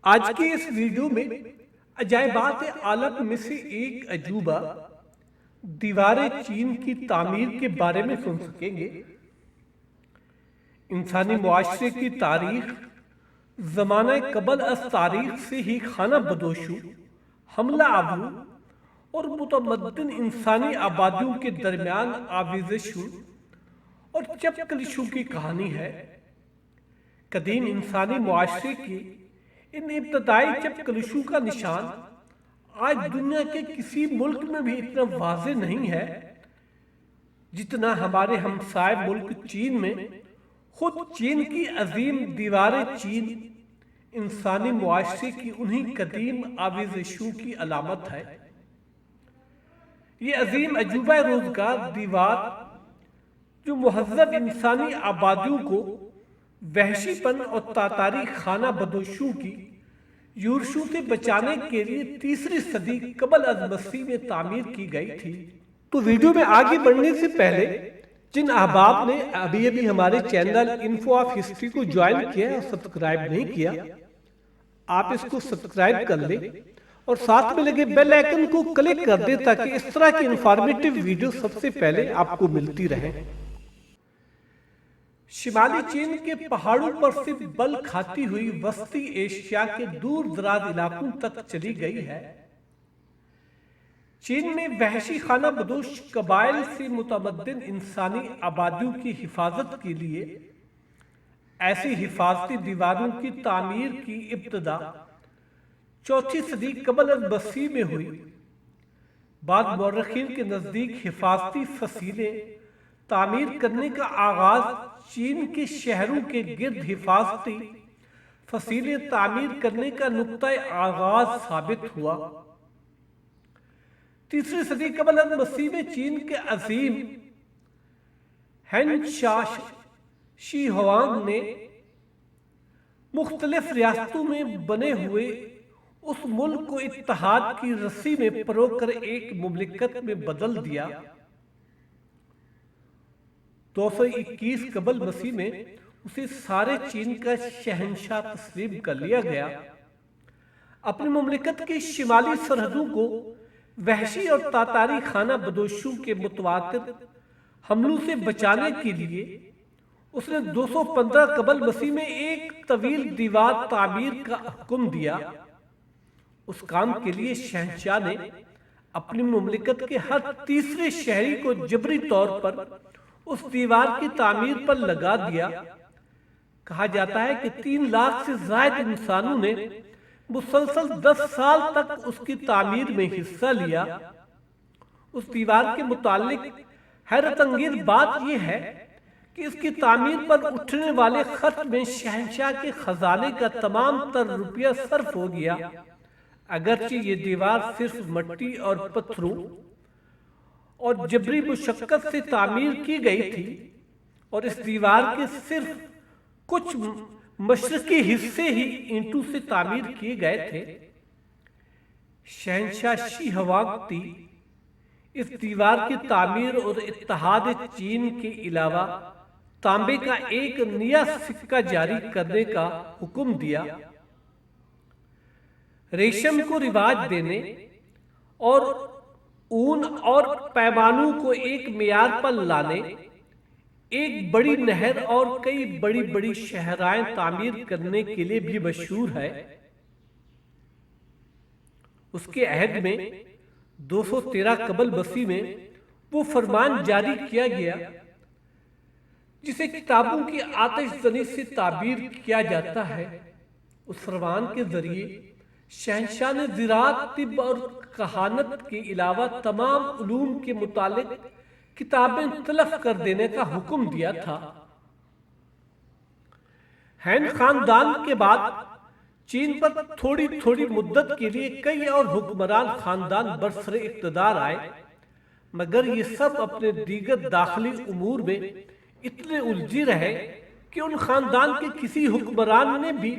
آج کے اس ویڈیو میں عجائبات عالم میں سے ایک عجوبہ دیوار چین کی تعمیر کے بارے میں سن سکیں گے۔ انسانی معاشرے کی تاریخ زمانہ قبل از تاریخ سے ہی خانہ بدوشوں، حملہ آوروں اور متمدن انسانی آبادیوں کے درمیان آویزشوں اور چپکلشوں کی کہانی ہے۔ قدیم انسانی معاشرے کی ان ابتدائی چپکلشوں کا نشان آج دنیا کے کسی ملک میں بھی اتنا واضح نہیں ہے جتنا ہمارے ہمسائے ملک چین میں۔ خود چین کی عظیم دیوار چین انسانی معاشرے کی انہی قدیم آویزشوں کی علامت ہے۔ یہ عظیم عجوبہ روزگار دیوار جو مہذب انسانی آبادیوں کو وحشی پن اور تاتاری خانہ بدوشوں کی یورشوں سے بچانے کے لیے تیسری صدی قبل از مسیح میں تعمیر کی گئی تھی۔ تو ویڈیو میں آگے بڑھنے سے پہلے جن احباب نے ابھی ہمارے چینل انفو آف ہسٹری کو جوائن کیا اور سبسکرائب نہیں کیا، آپ اس کو سبسکرائب کر لیں اور ساتھ میں لگے بیل آئیکن کو کلک کر دیں تاکہ اس طرح کی انفارمیٹیو ویڈیو سب سے پہلے آپ کو ملتی رہے۔ شمالی چین کے پہاڑوں پر سے بل کھاتی ہوئی وسطی ایشیا کے دور دراز علاقوں تک چلی گئی ہے۔ چین میں وحشی خانہ بدوش قبائل سے متمدن انسانی آبادیوں کی حفاظت کے لیے ایسی حفاظتی دیواروں کی تعمیر کی ابتدا چوتھی صدی قبل از مسیح میں ہوئی۔ بعض مورخین کے نزدیک حفاظتی فصیلیں تعمیر کرنے کا آغاز چین کے شہروں کے گرد حفاظتی فصیلیں تعمیر کرنے کا نقطہ آغاز ثابت ہوا۔ تیسری صدی قبل از مسیح میں چین کے عظیم ہین شی ہوانگ نے مختلف ریاستوں میں بنے ہوئے اس ملک کو اتحاد کی رسی میں پرو کر ایک مملکت میں بدل دیا۔ 221 قبل مسیح میں اسے سارے چین کا شہنشاہ تسلیم کر لیا گیا۔ اپنی مملکت کی شمالی سرحدوں کو وحشی اور تاتاری خانہ بدوشوں کے متواتر حملوں سے بچانے کے لیے اس نے 215 قبل مسیح میں ایک طویل دیوار تعمیر کا حکم دیا۔ اس کام کے لیے شہنشاہ نے اپنی مملکت کے ہر تیسرے شہری کو جبری طور پر اس دیوار کی تعمیر پر لگا دیا۔ کہا جاتا ہے کہ 3 لاکھ سے زائد انسانوں نے مسلسل 10 سال تک اس کی تعمیر میں حصہ لیا۔ اس دیوار کے متعلق حیرت انگیز بات یہ ہے کہ اس کی تعمیر پر اٹھنے والے خرچ میں شہنشاہ کے خزانے کا تمام تر روپیہ صرف ہو گیا۔ اگرچہ یہ دیوار صرف مٹی اور پتھروں اور جبری مشقت سے تعمیر کی گئی تھی اور اس دیوار کے صرف کچھ مشرقی حصے ہی اینٹوں سے تعمیر کیے گئے تھے۔ شہنشاہ شی ہوانگ اس دیوار کی تعمیر اور اتحاد چین کے علاوہ تانبے کا ایک نیا سکہ جاری کرنے کا حکم دیا۔ ریشم کو رواج دینے اور اون اور پیمانوں کو ایک معیار پر لانے، ایک بڑی نہر اور کئی بڑی بڑی شہرائیں تعمیر کرنے کے لیے بھی مشہور ہے۔ اس کے عہد میں 213 قبل مسیح میں وہ فرمان جاری کیا گیا جسے کتابوں کی آتش زنی سے تعبیر کیا جاتا ہے۔ اس فرمان کے ذریعے شہنشاہ نے زراعت، طب اور کہانت کے علاوہ تمام علوم کے متعلق کتابیں تلف کر دینے کا حکم دیا تھا۔ ہین خاندان کے بعد چین پر تھوڑی مدت کے لیے کئی اور حکمران خاندان برسر اقتدار آئے، مگر یہ سب اپنے دیگر داخلی امور میں اتنے الجھی رہے کہ ان خاندان کے کسی حکمران نے بھی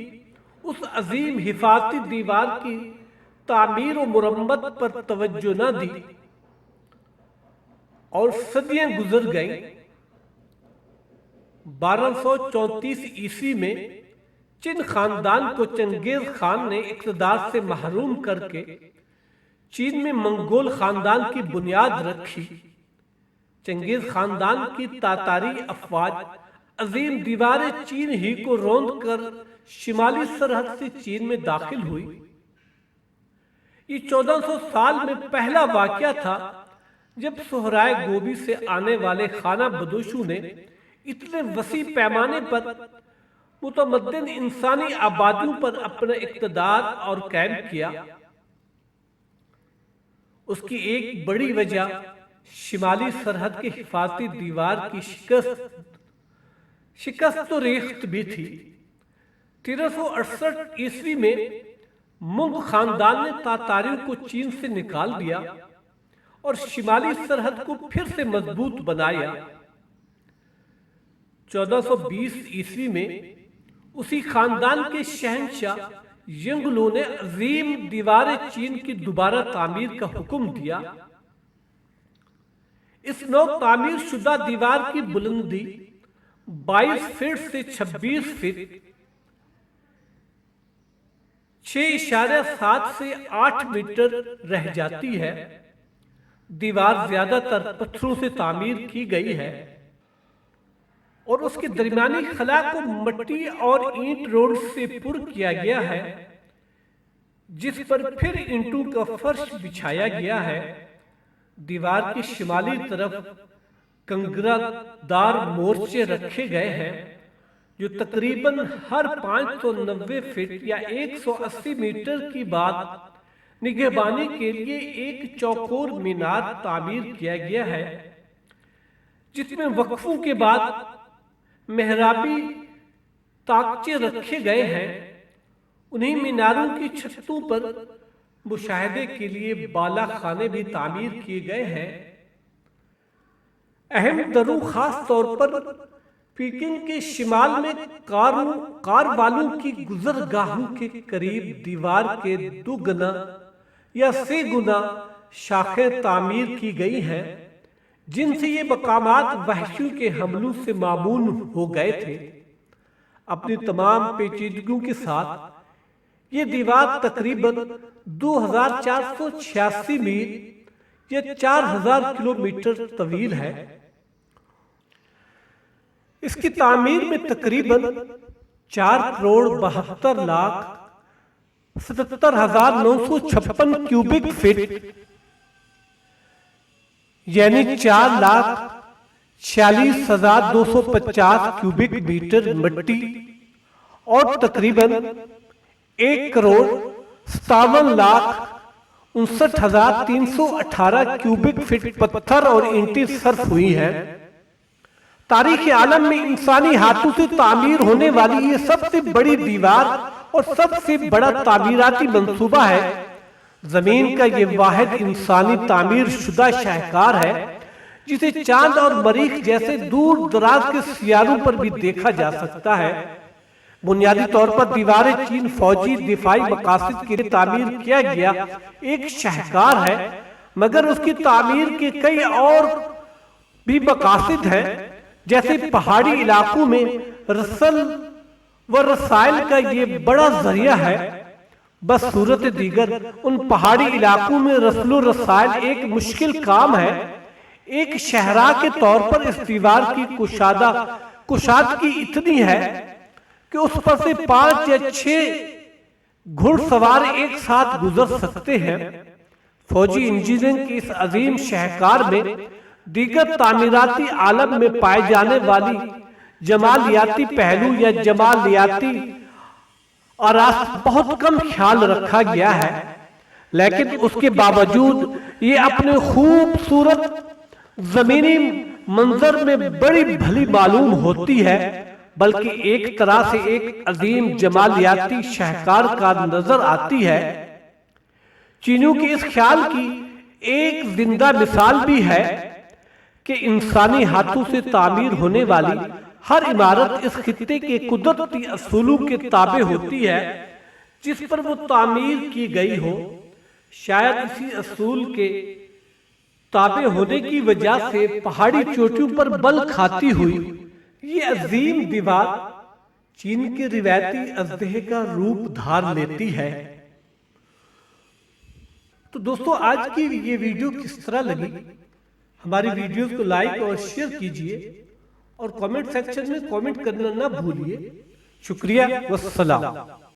اس عظیم حفاظتی دیوار کی تعمیر و مرمت پر توجہ نہ دی اور صدیاں گزر گئیں۔ 1234 عیسوی میں چن خاندان کو چنگیز خان نے اقتدار سے محروم کر کے چین میں منگول خاندان کی بنیاد رکھی۔ چنگیز خاندان کی تاتاری افواج عظیم دیوار چین ہی کو روند کر شمالی سرحد سے چین میں داخل ہوئی۔ یہ 1400 سال میں پہلا واقعہ تھا جب صحرائے گوبی سے آنے والے خانہ بدوشوں نے اتنے وسیع پیمانے پر متمدن انسانی آبادیوں پر اپنا اقتدار اور قائم کیا۔ اس کی ایک بڑی وجہ شمالی سرحد کے حفاظتی دیوار کی شکست و ریخت بھی تھی۔ 1368 عیسوی میں منگ خاندان نے تاتاریوں کو چین سے نکال دیا اور شمالی سرحد کو پھر سے مضبوط بنایا۔ 1420 عیسوی میں اسی خاندان کے شہنشاہ ینگلو نے عظیم دیوار چین کی دوبارہ تعمیر کا حکم دیا۔ اس نو تعمیر شدہ دیوار کی بلندی 22 فٹ سے 26 فٹ 6.7 سے 8 میٹر رہ جاتی ہے۔ دیوار زیادہ تر پتھروں سے تعمیر کی گئی ہے اور اس کے درمیانی خلا کو مٹی اور اینٹ روڈ سے پر کیا گیا ہے، جس پر پھر اینٹوں کا فرش بچھایا گیا ہے۔ دیوار کی شمالی طرف کنگرہ دار مورچے رکھے گئے ہیں جو تقریباً ہر 590 فٹ یا 180 میٹر کی بعد نگہبانی کے لیے ایک چوکور مینار تعمیر کیا گیا ہے، جس میں وقفوں کے بعد محرابی تاکچے رکھے گئے ہیں۔ انہی میناروں کی چھتوں پر مشاہدے کے لیے بالا خانے بھی تعمیر کیے گئے ہیں۔ اہم دروں خاص طور پر پیکنگ کے شمال میں کار والوں کی گزرگاہوں کے قریب دیوار کے 2 گنا یا 3 گنا شاخیں تعمیر کی گئی ہیں، جن سے یہ مقامات وحشیوں کے حملوں سے معمون ہو گئے تھے۔ اپنی تمام پیچیدگیوں کے ساتھ یہ دیوار تقریباً 2486 میل یا 4000 کلومیٹر طویل ہے۔ اس کی تعمیر میں تقریباً 4,72,77,956 کیوبک فٹ یعنی 4,46,250 کیوبک میٹر مٹی اور تقریباً 1,57,59,318 کیوبک فٹ پتھر اور اینٹیں صرف ہوئی ہیں۔ تاریخ عالم میں انسانی ہاتھوں سے تعمیر ہونے والی یہ سب سے بڑی دیوار اور سب سے بڑا تعمیراتی منصوبہ ہے۔ زمین کا یہ واحد انسانی تعمیر شدہ شاہکار ہے جسے چاند اور مریخ جیسے دور دراز کے سیاروں پر بھی دیکھا جا سکتا ہے۔ بنیادی طور پر دیوار چین فوجی دفاعی مقاصد کے لیے تعمیر کیا گیا ایک شاہکار ہے، مگر اس کی تعمیر کے کئی اور بھی مقاصد ہیں، جیسے پہاڑی علاقوں میں رسل و رسائل کا یہ بڑا ذریعہ ہے۔ بس صورت دیگر ان پہاڑی علاقوں میں رسل و رسائل ایک مشکل کام ہے۔ ایک شہراہ کے طور پر اس دیوار کی کشادگی اتنی ہے کہ اس پر سے 5 یا 6 گھڑ سوار ایک ساتھ گزر سکتے ہیں۔ فوجی انجینئرنگ کی اس عظیم شاہکار میں دیگر تعمیراتی عالم میں پائے جانے والی جمالیاتی پہلو یا جمالیاتی آراست بہت کم خیال رکھا گیا ہے، لیکن اس کے باوجود یہ اپنے خوبصورت زمینی منظر میں بڑی بھلی معلوم ہوتی ہے، بلکہ ایک طرح سے ایک عظیم جمالیاتی شاہکار کا نظر آتی ہے۔ چینیوں کے اس خیال کی ایک زندہ مثال بھی ہے کہ انسانی ہاتھوں سے تعمیر ہونے والی ہر عمارت اس خطے کے قدرتی اصولوں کے تابع ہوتی ہے جس پر وہ تعمیر کی گئی ہو۔ شاید اسی اصول کے تابع ہونے کی وجہ سے پہاڑی چوٹیوں پر بل کھاتی ہوئی یہ عظیم دیوار چین کے روایتی اژدہے کا روپ دھار لیتی ہے۔ تو دوستو آج کی یہ ویڈیو کس طرح لگی؟ ہماری ویڈیوز کو لائک اور شیئر کیجئے اور کامنٹ سیکشن میں کامنٹ کرنا نہ بھولیے۔ شکریہ والسلام۔